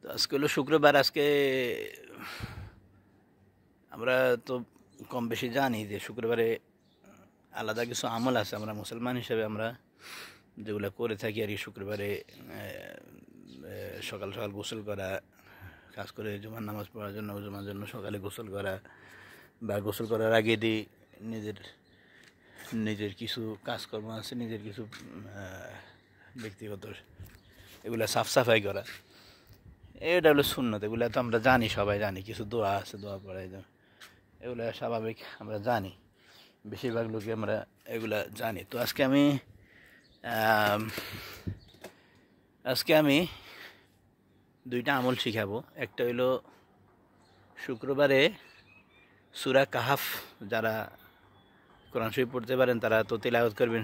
তো আজকে হলো শুক্রবার। আজকে আমরা তো কম বেশি জানি যে শুক্রবারে আলাদা কিছু আমল আছে। আমরা মুসলমান হিসেবে আমরা যেগুলো করে থাকি আর কি, শুক্রবারে সকাল সকাল গোসল করা, খাস করে জুমার নামাজ পড়ার জন্য জুমার জন্য সকালে গোসল করা, বা গোসল করার আগে দিয়ে নিজের নিজের কিছু কাজকর্ম আছে, নিজের কিছু ব্যক্তিগত এগুলা সাফ সাফাই করা, এটা হলো সুন্নত। এগুলো তো আমরা জানি, সবাই জানি। কিছু দোয়া আছে, দোয়া পড়াই, এগুলো স্বাভাবিক, আমরা জানি। বেশিরভাগ লোকে আমরা এগুলা জানি। তো আজকে আমি দুইটা আমল শিখাবো। একটা হইলো শুক্রবারে সূরা কাহাফ, যারা কোরআন শরীফ পড়তে পারেন তারা তো তিলাওয়াত করবেন।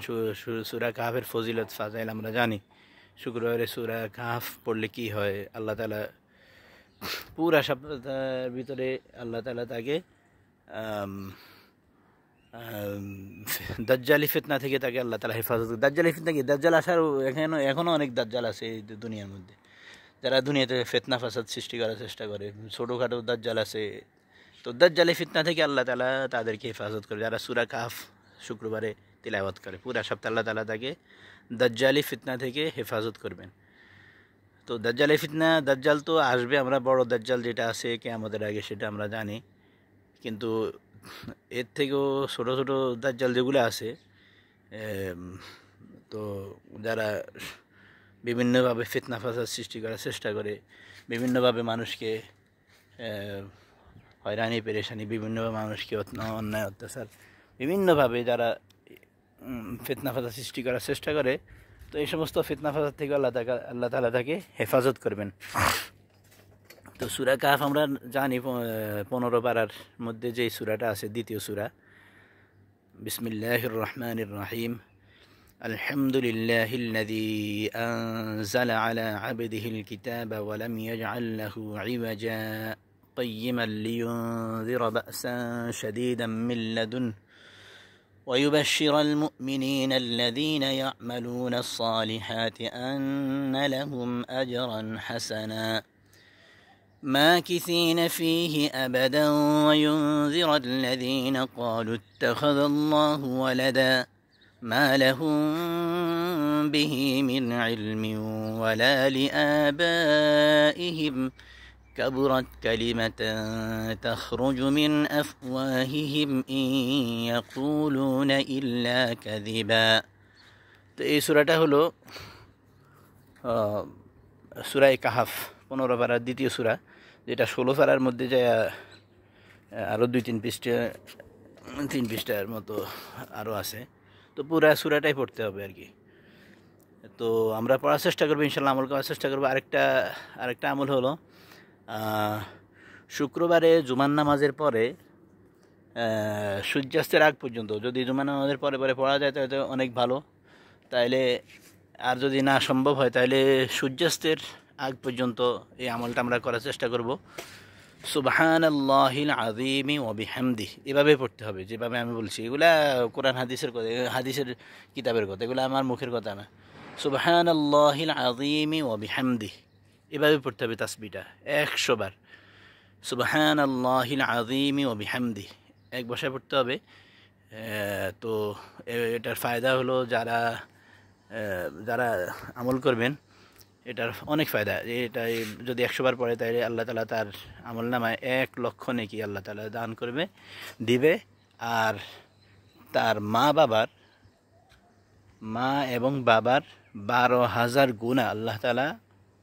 সূরা কাহাফের ফজিলত ফাজাইল আমরা জানি। শুক্রবারে সূরা কাহাফ পড়লে কি হয়, আল্লাহ তাআলা পুরা সপ্তাহের ভিতরে আল্লাহ তাআলা তাকে দাজ্জালি ফিতনা থেকে তাকে আল্লাহ তাআলা হেফাজত করে। দাজ্জালি ফিতনা কি? দাজ্জাল আসার এখনও অনেক দাজ্জাল আছে এই দুনিয়ার মধ্যে, যারা দুনিয়াতে ফিতনা ফাসাদ সৃষ্টি করার চেষ্টা করে। ছোটোখাটো দাজ্জাল আছে। তো দাজ্জালি ফিতনা থেকে আল্লাহ তাআলা তাদেরকে হেফাজত করে, যারা সূরা কাহফ শুক্রবারে তিলাওয়াত করে। পুরা সপ্তাহ আল্লাহ তাআলা তাকে দাজ্জালি ফিতনা থেকে হেফাজত করবেন। তো দাজ্জালি ফিতনা, দাজ্জাল তো আসবে, আমরা বড় দাজ্জাল যেটা আছে কিয়ামতের আগে সেটা আমরা জানি। কিন্তু এর থেকেও ছোটো ছোটো দাজ্জাল যেগুলো আছে, তো যারা বিভিন্নভাবে ফিতনা ফাসাদ সৃষ্টি করার চেষ্টা করে, বিভিন্নভাবে মানুষকে হয়রানি পেরেশানি, বিভিন্নভাবে মানুষকে অন্যায় অত্যাচার, বিভিন্নভাবে যারা ফিতনা ফাসাদ সৃষ্টি করার চেষ্টা করে, তো এই সমস্ত ফিতনা ফাসাদ থেকে আল্লাহ তাআলা তাকে হেফাজত করবেন। তো সূরা কাহফ আমরা জানি 15 পারার মধ্যে যে সূরাটা আছে, দ্বিতীয় সূরা। বিসমিল্লাহির রহমানির রহিম। আলহামদুলিল্লাহিল্লাযী আনজালা আলা আবদিহিল কিতাবা ওয়া লাম ইয়াজআল লাহু ইওয়াজা কাইয়িমান লিয়ুনযিরা বা'সান শাদীদান মিন লাদুনহু ওয়া ইউবাশশিরাল মুমিনিনা আল্লাযীনা ইয়া'মালুনাস সালিহাতি আন্না লাহুম আজরান হাসানা ماكثين فيه أبدا وينذر الذين قالوا اتخذ الله ولدا ما لهم به من علم ولا لآبائهم كبرت كلمة تخرج من أفواههم إن يقولون إلا كذبا। তো এই সূরাটা হলো সূরা কাহফ 15 পারার দ্বিতীয় সূরা, যেটা 16 পারার মধ্যে যায় আরও 2-3 পৃষ্ঠার মতো আরও আছে। তো পুরা সূরাটাই পড়তে হবে আর কি। তো আমরা পড়ার চেষ্টা করবো, ইনশাল্লাহ আমল করার চেষ্টা করবো। আরেকটা আমল হলো শুক্রবারে জুমার নামাজের পরে সূর্যাস্তের আগ পর্যন্ত যদি জুমার নামাজের পরে পরে পড়া যায় তাহলে অনেক ভালো। তাইলে আর যদি না সম্ভব হয় তাহলে সূর্যাস্তের আগ পর্যন্ত এই আমলটা আমরা করার চেষ্টা করব। সুবহানাল্লাহিল আযীমি ওয়া বিহামদিহি, এভাবে পড়তে হবে যেভাবে আমি বলছি। এগুলা কোরআন হাদিসের কথা, হাদিসের কিতাবের কথা, এগুলো আমার মুখের কথা না। সুবহানাল্লাহিল আযীমি ওয়া বিহামদিহি, এভাবে পড়তে হবে তাসবিহটা 100 বার। সুবহানাল্লাহিল আযীমি ওয়া বিহামদিহি এক বসায় পড়তে হবে। তো এটার ফায়দা হলো যারা আমল করবেন, এটার অনেক ফায়দা। এটা যদি 100 বার পড়ে তাহলে আল্লাহ তাআলা তার আমল নামায় 1 লক্ষ নেকি আল্লাহ তাআলা দান দিবে। আর তার মা এবং বাবার 12,000 গুনাহ আল্লাহ তাআলা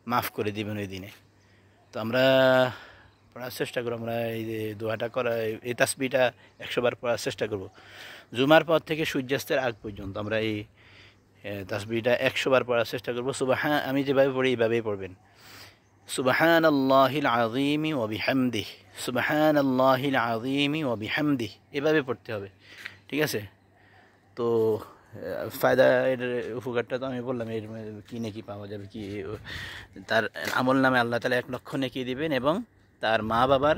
মাফ করে দিবেন ওই দিনে। তো আমরা পড়ার চেষ্টা করব, আমরা এই যে দোয়াটা করা, এই তাসবিহটা 100 বার পড়ার চেষ্টা করব। জুমার পর থেকে সূর্যাস্তের আগ পর্যন্ত আমরা এই তাসবিহটা 100 বার পড়ার চেষ্টা করব। আমি যেভাবে পড়ি এইভাবেই পড়বেন। সুবহানাল্লাহিল আযীমি ওয়া বিহামদিহি, সুবহানাল্লাহিল আযীমি ওয়া বিহামদিহি, এভাবে পড়তে হবে, ঠিক আছে? তো ফায়দা, এর উপকারটা তো আমি বললাম। এর কী নেকি পাওয়া যাবে, কি তার আমল নামে আল্লাহ তাআলা 1 লক্ষ নেকি দিবেন এবং তার মা বাবার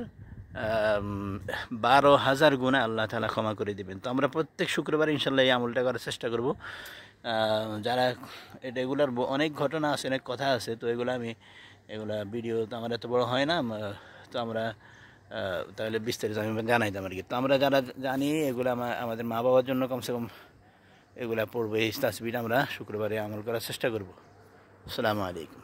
12,000 গুনাহ আল্লাহ তাআলা ক্ষমা করে দিবেন। তো আমরা প্রত্যেক শুক্রবার ইনশাল্লাহ এই আমলটা করার চেষ্টা করব। যারা এগুলার অনেক ঘটনা আছে, অনেক কথা আছে, তো এগুলো আমি এগুলা ভিডিও তো আমার এত বড় হয় না, তো আমরা তাহলে বিস্তারিত আমি জানাইতাম আর কি। তো আমরা যারা জানি এগুলো আমাদের মা বাবার জন্য কমসে কম এগুলা পড়বো, এই তাসবিহটা আমরা শুক্রবারে আমল করার চেষ্টা করব। আসসালামু আলাইকুম।